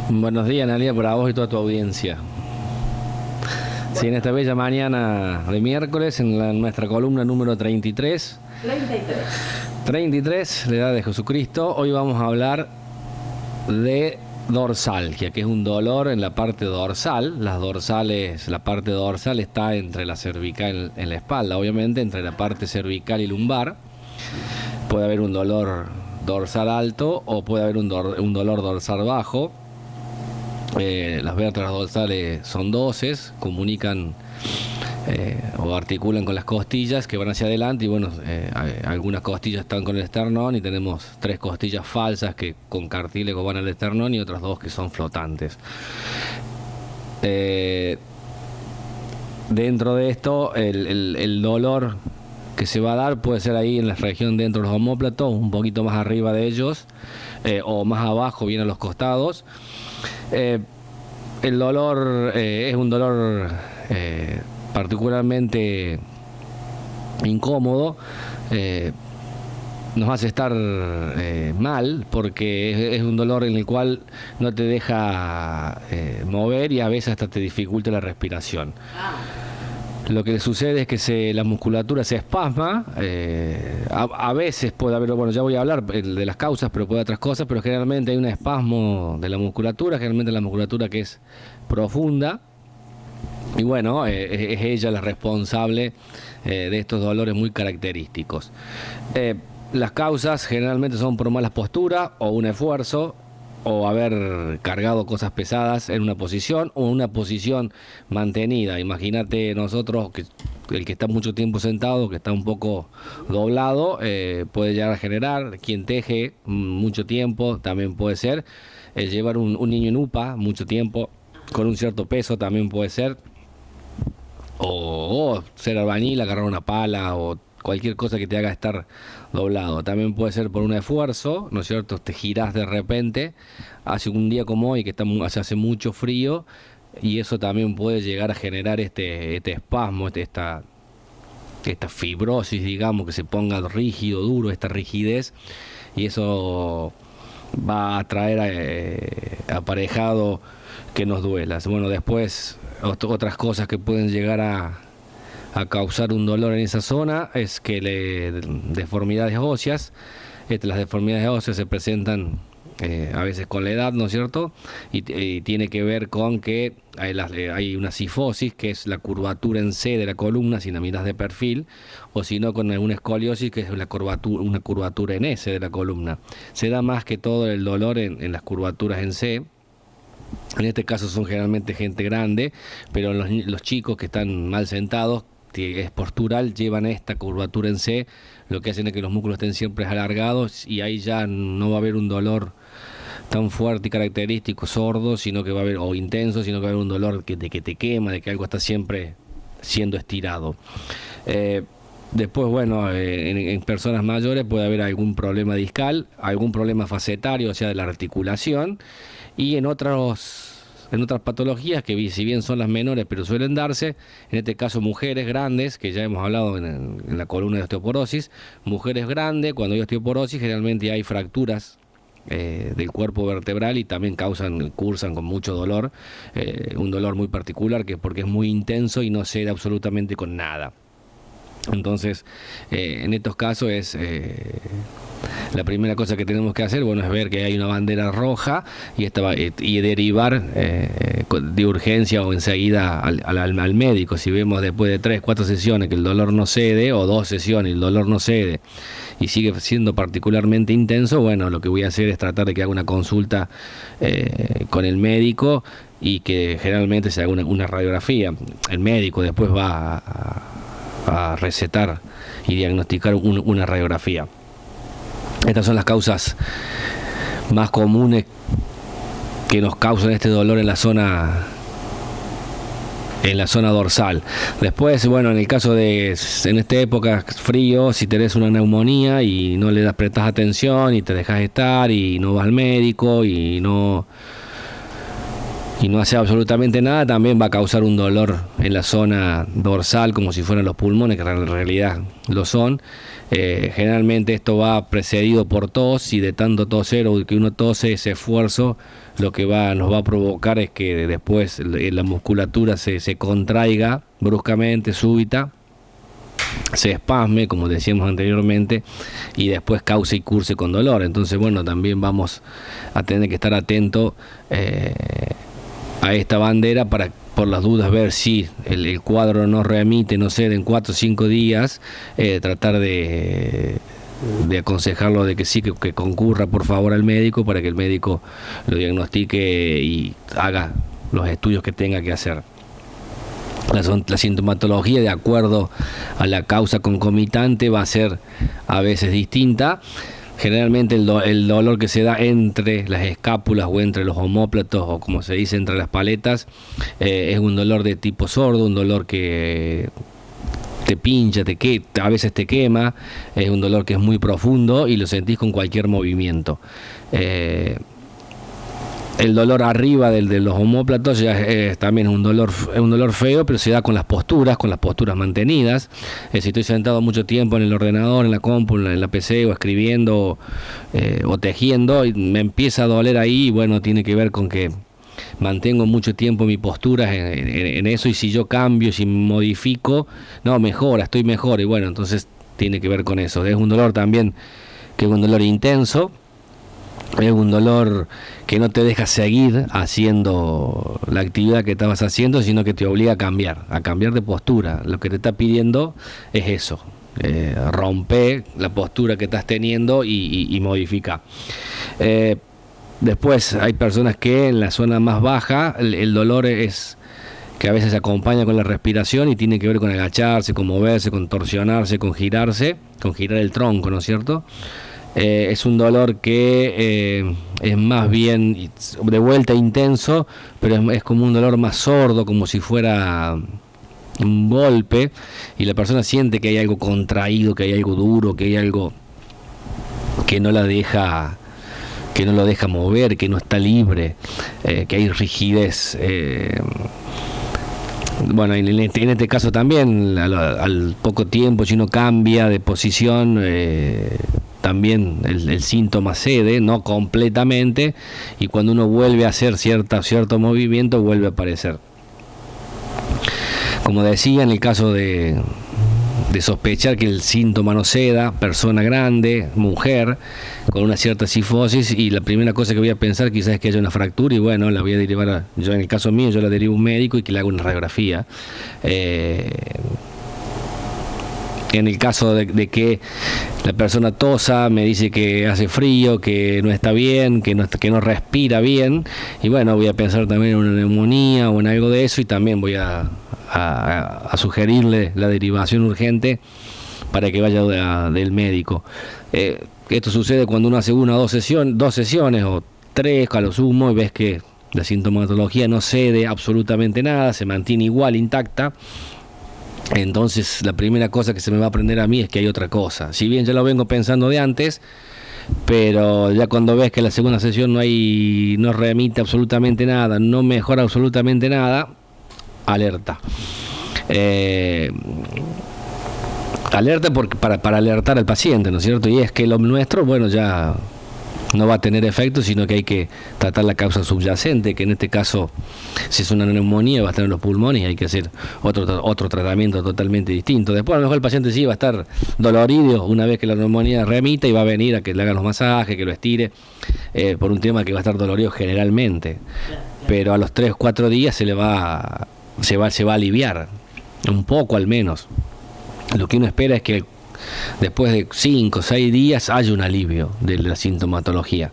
Buenos días, Analia, para vos y toda tu audiencia. Sí, en esta bella mañana de miércoles, en nuestra columna número 33. 33, la edad de Jesucristo. Hoy vamos a hablar de dorsalgia, que es un dolor en la parte dorsal. La parte dorsal está entre la cervical en la espalda, obviamente, entre la parte cervical y lumbar. Puede haber un dolor dorsal alto o puede haber un dolor dorsal bajo. Las vértebras dorsales son 12, comunican o articulan con las costillas que van hacia adelante y bueno, algunas costillas están con el esternón y tenemos 3 costillas falsas que con cartílago van al esternón y otras 2 que son flotantes. Dentro de esto, el dolor que se va a dar puede ser ahí en la región dentro de los omóplatos, un poquito más arriba de ellos, o más abajo, bien a los costados. El dolor es un dolor particularmente incómodo, nos hace estar mal porque es un dolor en el cual no te deja mover y a veces hasta te dificulta la respiración. Lo que sucede es que la musculatura se espasma, a veces puede haber, bueno, ya voy a hablar de las causas, pero puede haber otras cosas, pero generalmente hay un espasmo de la musculatura, generalmente la musculatura que es profunda, y bueno, es ella la responsable de estos dolores muy característicos. Las causas generalmente son por malas posturas o un esfuerzo, o haber cargado cosas pesadas en una posición o una posición mantenida. Imagínate nosotros, que el que está mucho tiempo sentado, que está un poco doblado, puede llegar a generar. Quien teje mucho tiempo también puede ser. Llevar un niño en UPA mucho tiempo con un cierto peso también puede ser. O ser albañil, agarrar una pala o cualquier cosa que te haga estar doblado. También puede ser por un esfuerzo, ¿no es cierto? Te girás de repente, hace un día como hoy que hace mucho frío y eso también puede llegar a generar este espasmo, esta fibrosis, digamos, que se ponga rígido, duro, esta rigidez, y eso va a traer aparejado que nos duela. Bueno, después otras cosas que pueden llegar a causar un dolor en esa zona es que deformidades óseas. Las deformidades óseas se presentan a veces con la edad, ¿no es cierto? Y tiene que ver con que hay una cifosis, que es la curvatura en C de la columna, si la miras de perfil, o si no con alguna escoliosis, que es una curvatura en S de la columna. Se da más que todo el dolor en las curvaturas en C. En este caso son generalmente gente grande, pero los chicos que están mal sentados, que es postural, llevan esta curvatura en C, lo que hacen es que los músculos estén siempre alargados y ahí ya no va a haber un dolor tan fuerte y característico, sordo, sino que va a haber, o intenso, sino que va a haber un dolor de que te quema, de que algo está siempre siendo estirado. Después, bueno, en personas mayores puede haber algún problema discal, algún problema facetario, o sea, de la articulación, y en otras patologías que si bien son las menores pero suelen darse, en este caso mujeres grandes, que ya hemos hablado en la columna de osteoporosis, mujeres grandes, cuando hay osteoporosis generalmente hay fracturas del cuerpo vertebral y también cursan con mucho dolor, un dolor muy particular porque es muy intenso y no cede absolutamente con nada. Entonces, en estos casos la primera cosa que tenemos que hacer, bueno, es ver que hay una bandera roja y derivar de urgencia o enseguida al médico. Si vemos después de 3, 4 sesiones que el dolor no cede, o 2 sesiones y el dolor no cede y sigue siendo particularmente intenso, bueno, lo que voy a hacer es tratar de que haga una consulta con el médico y que generalmente se haga una radiografía. El médico después va a recetar y diagnosticar una radiografía. Estas son las causas más comunes que nos causan este dolor en la zona dorsal. Después, bueno, en el caso en esta época frío, si tenés una neumonía y no le prestás atención y te dejas estar y no vas al médico y no y no hace absolutamente nada, también va a causar un dolor en la zona dorsal, como si fueran los pulmones, que en realidad lo son. Generalmente esto va precedido por tos, y de tanto toser o que uno tose, ese esfuerzo lo que nos va a provocar es que después la musculatura se contraiga bruscamente, súbita, se espasme, como decíamos anteriormente, y después cause y curse con dolor. Entonces, bueno, también vamos a tener que estar atentos a esta bandera para, por las dudas, ver si el cuadro no remite, no cede en 4 o 5 días, tratar de aconsejarlo de que sí, que concurra por favor al médico para que el médico lo diagnostique y haga los estudios que tenga que hacer. La sintomatología, de acuerdo a la causa concomitante, va a ser a veces distinta. Generalmente el dolor que se da entre las escápulas o entre los omóplatos, o como se dice, entre las paletas, es un dolor de tipo sordo, un dolor que te pincha, a veces te quema, es un dolor que es muy profundo y lo sentís con cualquier movimiento. El dolor arriba de los omóplatos ya también es un dolor feo, pero se da con las posturas mantenidas. Si estoy sentado mucho tiempo en el ordenador, en la compu, en la PC, o escribiendo o tejiendo, y me empieza a doler ahí, y bueno, tiene que ver con que mantengo mucho tiempo mi postura en eso, y si yo cambio, si modifico, no, mejora, estoy mejor, y bueno, entonces tiene que ver con eso. Es un dolor también que es un dolor intenso, es un dolor que no te deja seguir haciendo la actividad que estabas haciendo, sino que te obliga a cambiar de postura. Lo que te está pidiendo es eso, rompe la postura que estás teniendo y modifica. Después hay personas que en la zona más baja el dolor es que a veces se acompaña con la respiración y tiene que ver con agacharse, con moverse, con torsionarse, con girar el tronco, ¿no es cierto? Es un dolor que es más bien de vuelta intenso, pero es como un dolor más sordo, como si fuera un golpe, y la persona siente que hay algo contraído, que hay algo duro, que hay algo que no lo deja mover, que no está libre, que hay rigidez. Bueno, en este caso también, al poco tiempo, si uno cambia de posición, también el síntoma cede, no completamente, y cuando uno vuelve a hacer cierto movimiento, vuelve a aparecer. Como decía, en el caso de sospechar que el síntoma no ceda, persona grande, mujer, con una cierta cifosis, y la primera cosa que voy a pensar quizás es que haya una fractura, y bueno, la voy a derivar, yo en el caso mío, yo la derivo a un médico y que le haga una radiografía. En el caso de que la persona tosa, me dice que hace frío, que no está bien, que no respira bien, y bueno, voy a pensar también en una neumonía o en algo de eso, y también voy a sugerirle la derivación urgente para que vaya del médico. Esto sucede cuando uno hace una o dos sesiones o 3 a lo sumo, y ves que la sintomatología no cede absolutamente nada, se mantiene igual, intacta. Entonces la primera cosa que se me va a aprender a mí es que hay otra cosa. Si bien ya lo vengo pensando de antes, pero ya cuando ves que la segunda sesión no remite absolutamente nada, no mejora absolutamente nada, alerta. Alerta para alertar al paciente, ¿no es cierto? Y es que lo nuestro, bueno, ya no va a tener efecto, sino que hay que tratar la causa subyacente, que en este caso, si es una neumonía, va a estar en los pulmones, y hay que hacer otro tratamiento totalmente distinto. Después a lo mejor el paciente sí va a estar dolorido una vez que la neumonía remita, y va a venir a que le hagan los masajes, que lo estire, por un tema que va a estar dolorido generalmente. Pero a los 3 o 4 días se va a aliviar, un poco al menos. Lo que uno espera es que después de 5 o 6 días haya un alivio de la sintomatología.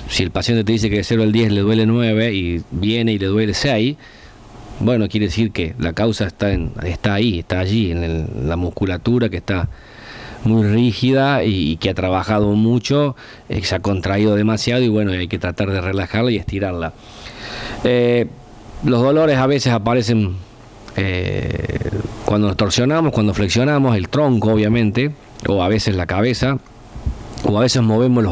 Si el paciente te dice que de 0 al 10 le duele 9 y viene y le duele 6, bueno, quiere decir que la causa está allí, en la musculatura, que está muy rígida y que ha trabajado mucho, se ha contraído demasiado, y bueno, hay que tratar de relajarla y estirarla. Los dolores a veces aparecen cuando nos torsionamos, cuando flexionamos el tronco, obviamente, o a veces la cabeza, o a veces movemos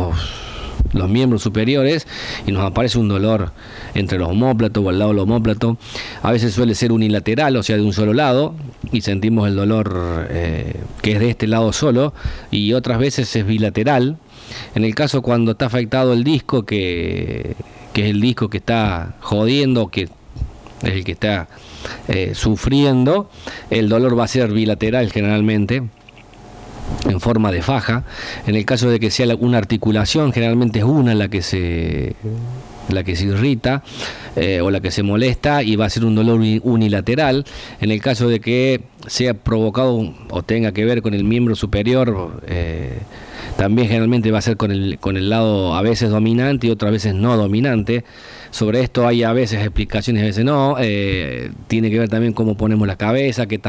los miembros superiores y nos aparece un dolor entre los omóplatos o al lado del omóplato. A veces suele ser unilateral, o sea, de un solo lado, y sentimos el dolor que es de este lado solo, y otras veces es bilateral. En el caso cuando está afectado el disco, que es el disco que está jodiendo, que es el que está sufriendo, el dolor va a ser bilateral generalmente, en forma de faja. En el caso de que sea una articulación, generalmente es una la que se irrita o la que se molesta, y va a ser un dolor unilateral. En el caso de que sea provocado o tenga que ver con el miembro superior, también generalmente va a ser con el lado a veces dominante y otras veces no dominante. Sobre esto hay a veces explicaciones, a veces no. Tiene que ver también cómo ponemos la cabeza, qué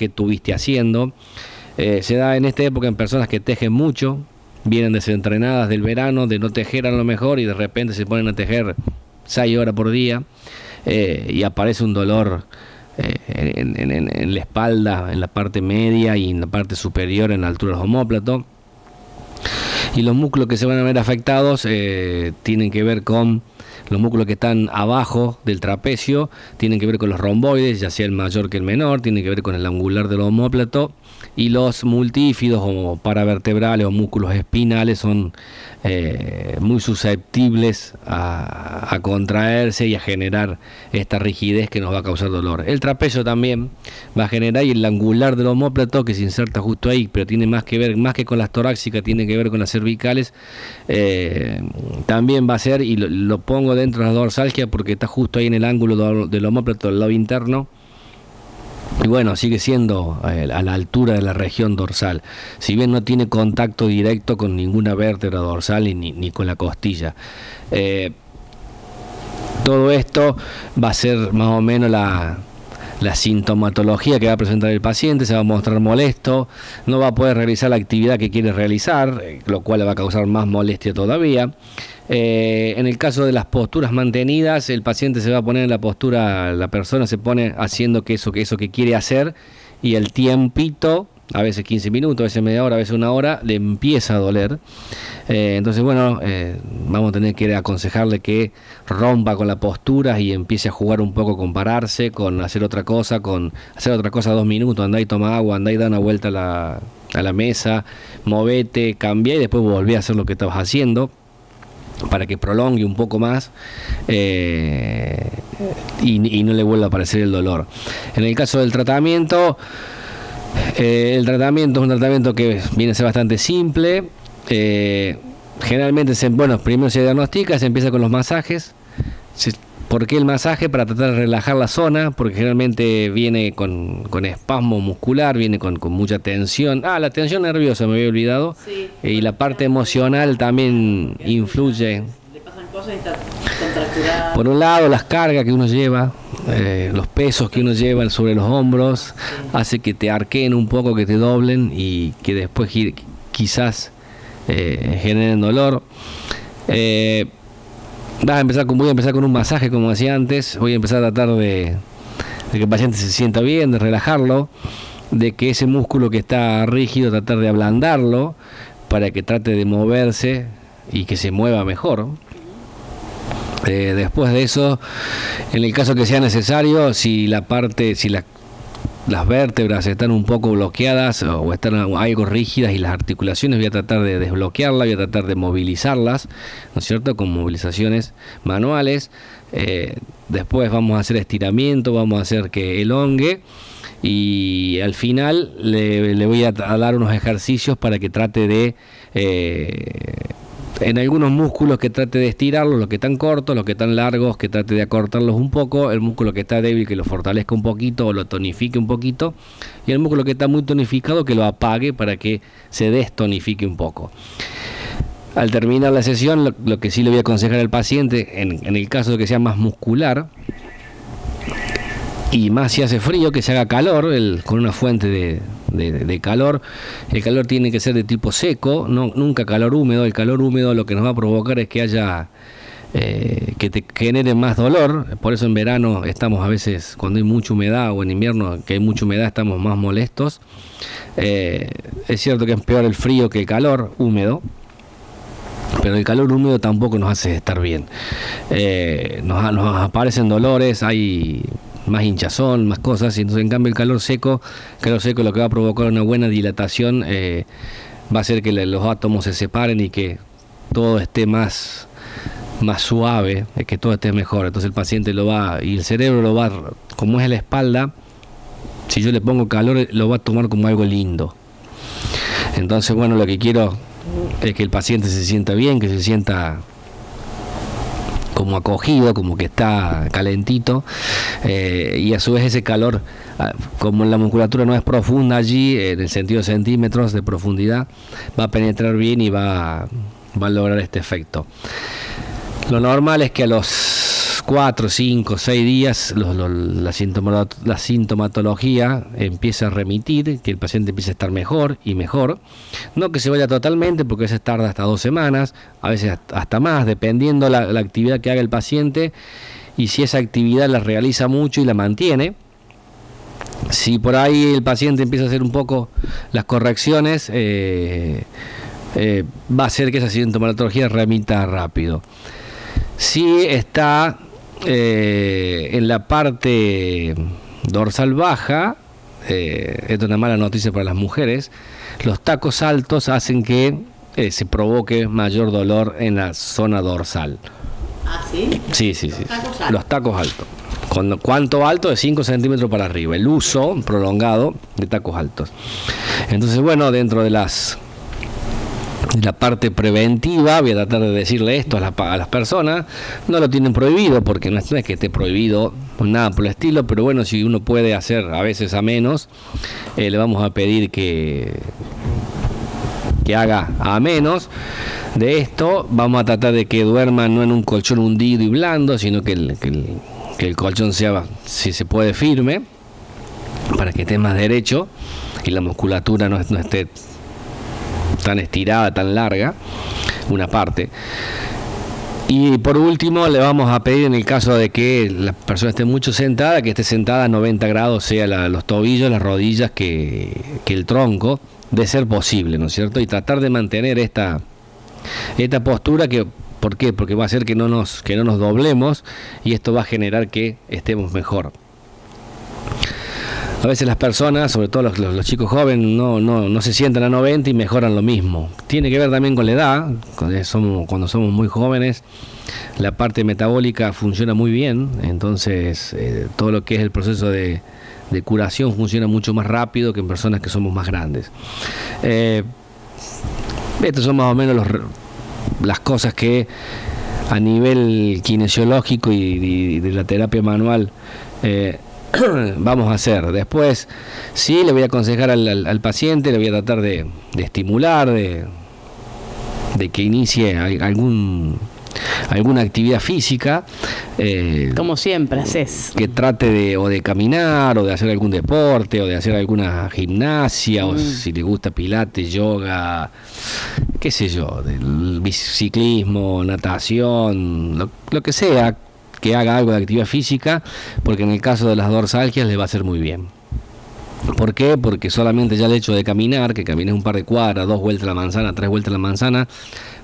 estuviste haciendo. Se da en esta época en personas que tejen mucho, vienen desentrenadas del verano, de no tejer a lo mejor, y de repente se ponen a tejer 6 horas por día, y aparece un dolor en la espalda, en la parte media y en la parte superior, en la altura de los omóplatos. Y los músculos que se van a ver afectados tienen que ver con los músculos que están abajo del trapecio, tienen que ver con los romboides, ya sea el mayor que el menor, tienen que ver con el angular del omóplato, y los multífidos o paravertebrales o músculos espinales son muy susceptibles a contraerse y a generar esta rigidez que nos va a causar dolor. El trapecio también va a generar, y el angular del omóplato, que se inserta justo ahí, pero tiene más que ver, más que con las torácicas, tiene que ver con las cervicales, también va a ser, y lo pongo dentro de la dorsalgia porque está justo ahí en el ángulo del omóplato, del lado interno. Y bueno, sigue siendo a la altura de la región dorsal, si bien no tiene contacto directo con ninguna vértebra dorsal ni con la costilla. Todo esto va a ser más o menos la sintomatología que va a presentar el paciente. Se va a mostrar molesto, no va a poder realizar la actividad que quiere realizar, lo cual le va a causar más molestia todavía. En el caso de las posturas mantenidas, el paciente se va a poner en la postura, la persona se pone haciendo eso que quiere hacer, y el tiempito, a veces 15 minutos, a veces media hora, a veces una hora, le empieza a doler. Entonces, bueno, vamos a tener que aconsejarle que rompa con la postura y empiece a jugar un poco con pararse, con hacer otra cosa 2 minutos, andá y toma agua, andá y da una vuelta a la mesa, movete, cambia y después volví a hacer lo que estabas haciendo, para que prolongue un poco más y no le vuelva a aparecer el dolor. En el caso del tratamiento, el tratamiento es un tratamiento que viene a ser bastante simple. Generalmente, primero se diagnostica, se empieza con los masajes. ¿Por qué el masaje? Para tratar de relajar la zona, porque generalmente viene con espasmo muscular, viene con mucha tensión. La tensión nerviosa, me había olvidado. Sí, y la parte emocional también influye. Le pasan cosas y está contracturado. Por un lado, las cargas que uno lleva, los pesos que uno lleva sobre los hombros, hace que te arqueen un poco, que te doblen y que después quizás generen dolor. Voy a empezar con un masaje, como decía antes. Voy a empezar a tratar de que el paciente se sienta bien, de relajarlo, de que ese músculo que está rígido, tratar de ablandarlo para que trate de moverse y que se mueva mejor. Después de eso, en el caso que sea necesario, si las vértebras están un poco bloqueadas o están algo rígidas y las articulaciones, voy a tratar de desbloquearlas, voy a tratar de movilizarlas, ¿no es cierto?, con movilizaciones manuales. Después vamos a hacer estiramiento, vamos a hacer que elongue, y al final le voy a dar unos ejercicios para que trate de en algunos músculos que trate de estirarlos, los que están cortos, los que están largos, que trate de acortarlos un poco, el músculo que está débil que lo fortalezca un poquito o lo tonifique un poquito, y el músculo que está muy tonificado que lo apague para que se destonifique un poco. Al terminar la sesión, lo que sí le voy a aconsejar al paciente, en el caso de que sea más muscular, y más si hace frío, que se haga calor, con una fuente de calor. El calor tiene que ser de tipo seco, nunca calor húmedo. El calor húmedo lo que nos va a provocar es que haya que te genere más dolor. Por eso en verano estamos a veces, cuando hay mucha humedad, o en invierno que hay mucha humedad, estamos más molestos. Es cierto que es peor el frío que el calor húmedo. pero el calor húmedo tampoco nos hace estar bien. Nos aparecen dolores, hay más hinchazón, más cosas, y entonces en cambio el calor seco lo que va a provocar una buena dilatación, va a hacer que los átomos se separen y que todo esté más suave, que todo esté mejor. Entonces el paciente y el cerebro lo va, como es en la espalda, si yo le pongo calor, lo va a tomar como algo lindo. Entonces, bueno, lo que quiero es que el paciente se sienta bien, que se sienta como acogido, como que está calentito, y a su vez ese calor, como la musculatura no es profunda allí, en el sentido de centímetros de profundidad, va a penetrar bien y va a lograr este efecto. Lo normal es que a los 4, 5, 6 días la sintomatología empieza a remitir, que el paciente empiece a estar mejor y mejor. No que se vaya totalmente, porque a veces tarda hasta 2 semanas, a veces hasta más, dependiendo la actividad que haga el paciente y si esa actividad la realiza mucho y la mantiene. Si por ahí el paciente empieza a hacer un poco las correcciones, va a hacer que esa sintomatología remita rápido. Si está en la parte dorsal baja, esto es una mala noticia para las mujeres, los tacos altos hacen que se provoque mayor dolor en la zona dorsal. ¿Ah, sí? Sí. Los tacos altos. ¿Cuánto alto? De 5 centímetros para arriba. El uso prolongado de tacos altos. Entonces, bueno, dentro de la parte preventiva, voy a tratar de decirle esto a las personas. No lo tienen prohibido, porque no es que esté prohibido nada por el estilo, pero bueno, si uno puede hacer a veces a menos, le vamos a pedir que haga a menos de esto. Vamos a tratar de que duerma no en un colchón hundido y blando, sino que el colchón sea, si se puede, firme, para que esté más derecho y la musculatura no esté tan estirada, tan larga, una parte. Y por último, le vamos a pedir, en el caso de que la persona esté mucho sentada, que esté sentada a 90 grados, sea los tobillos, las rodillas, que el tronco, de ser posible, ¿no es cierto? Y tratar de mantener esta postura, que ¿por qué? Porque va a hacer que no nos doblemos, y esto va a generar que estemos mejor. A veces las personas, sobre todo los chicos jóvenes, no se sientan a 90 y mejoran lo mismo. Tiene que ver también con la edad. Cuando somos muy jóvenes, la parte metabólica funciona muy bien, entonces todo lo que es el proceso de curación funciona mucho más rápido que en personas que somos más grandes. Estos son más o menos las cosas que a nivel kinesiológico y de la terapia manual vamos a hacer. Después sí le voy a aconsejar al paciente, le voy a tratar de estimular, de que inicie alguna actividad física, como siempre haces, que trate de caminar, o de hacer algún deporte, o de hacer alguna gimnasia, o si le gusta pilates, yoga, qué sé yo, del ciclismo, natación, lo que sea, que haga algo de actividad física, porque en el caso de las dorsalgias le va a hacer muy bien. ¿Por qué? Porque solamente ya el hecho de caminar, que camines un par de cuadras, 2 vueltas a la manzana, 3 vueltas a la manzana,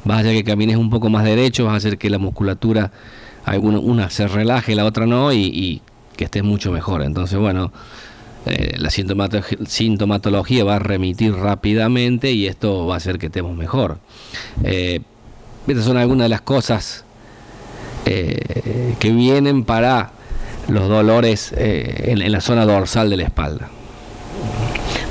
vas a hacer que camines un poco más derecho, vas a hacer que la musculatura, una se relaje, la otra no, y que estés mucho mejor. Entonces, bueno, la sintomatología va a remitir rápidamente, y esto va a hacer que estemos mejor. Estas son algunas de las cosas que vienen para los dolores en la zona dorsal de la espalda.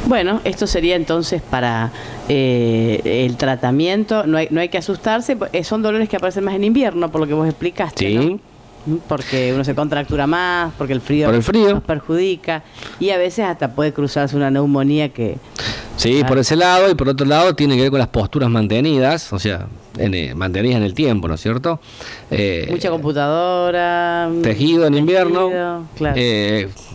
Bueno, esto sería entonces para el tratamiento. No hay que asustarse, son dolores que aparecen más en invierno, por lo que vos explicaste, sí, ¿no? Porque uno se contractura más, porque el frío nos perjudica, y a veces hasta puede cruzarse una neumonía que... Sí, por ese lado, y por otro lado tiene que ver con las posturas mantenidas, o sea, mantenidas en el tiempo, ¿no es cierto? Mucha computadora, tejido en invierno, claro.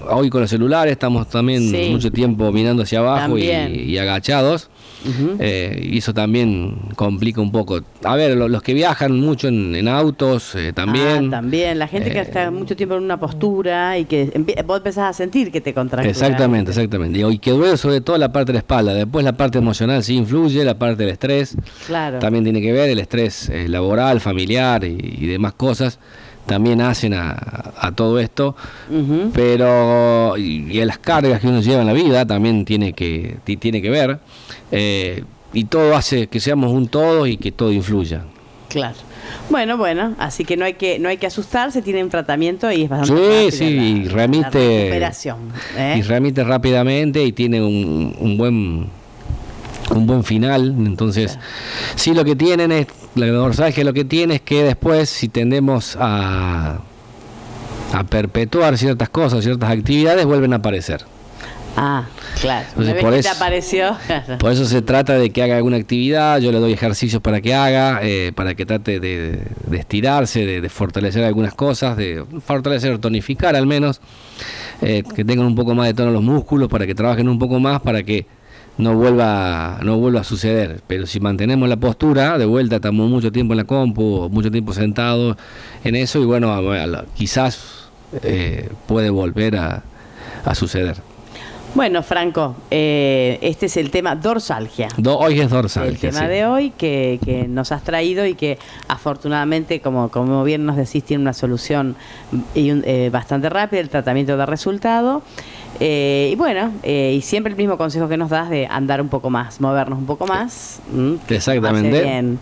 Hoy con los celulares estamos también mucho tiempo mirando hacia abajo y agachados. Y eso también complica un poco. A ver, los que viajan mucho en autos también. También, la gente que está mucho tiempo en una postura y que vos empezás a sentir que te contractura. Exactamente. Y que duele sobre todo la parte de la espalda. Después la parte emocional sí influye, la parte del estrés también tiene que ver, el estrés laboral, familiar y demás cosas también hacen a todo esto, pero y a las cargas que uno lleva en la vida también tiene que ver, y todo hace que seamos un todo y que todo influya. Claro. Bueno, así que no hay que asustarse, tiene un tratamiento y es bastante rápido y remite la recuperación, y remite rápidamente y tiene un buen final. Entonces, sí, lo que tienen es la dorsalgia, lo que tiene es que después, si tendemos a perpetuar ciertas cosas, ciertas actividades, vuelven a aparecer. Claro. Entonces, una vez que te apareció. Por eso se trata de que haga alguna actividad, yo le doy ejercicios para que haga, para que trate de estirarse, de fortalecer algunas cosas, de fortalecer, tonificar al menos, que tengan un poco más de tono los músculos, para que trabajen un poco más, para que no vuelva a suceder. Pero si mantenemos la postura, de vuelta estamos mucho tiempo en la compu, mucho tiempo sentados en eso, y bueno, quizás puede volver a suceder. Bueno, Franco, este es el tema dorsalgia. Hoy es dorsalgia. El tema de hoy que nos has traído y que afortunadamente, como bien nos decís, tiene una solución bastante rápida, el tratamiento da resultado. Y bueno, y siempre el mismo consejo que nos das de andar un poco más, movernos un poco más. Exactamente. Hace bien.